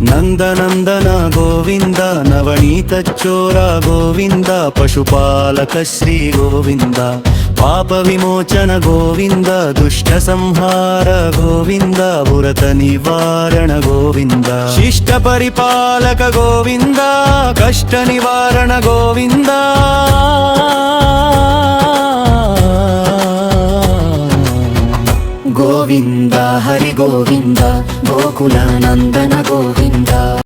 ನಂದನಂದನ ಗೋವಿಂದ, ನವನೀತ ಚೋರ ಗೋವಿಂದ, ಪಶುಪಾಲಕ ಶ್ರೀ ಗೋವಿಂದ, ಪಾಪ ವಿಮೋಚನ ಗೋವಿಂದ, ದುಷ್ಟ ಸಂಹಾರ ಗೋವಿಂದ, ಪುರತ ನಿವಾರಣ ಗೋವಿಂದ, ಶಿಷ್ಟ ಪರಿಪಾಲಕ ಗೋವಿಂದ, ಕಷ್ಟ ನಿವಾರಣ ಗೋವಿಂದ. ಗೋವಿಂದ ಹರಿ ಗೋವಿಂದ, ಗೋಕುಲ ನಂದನ ಗೋವಿಂದ.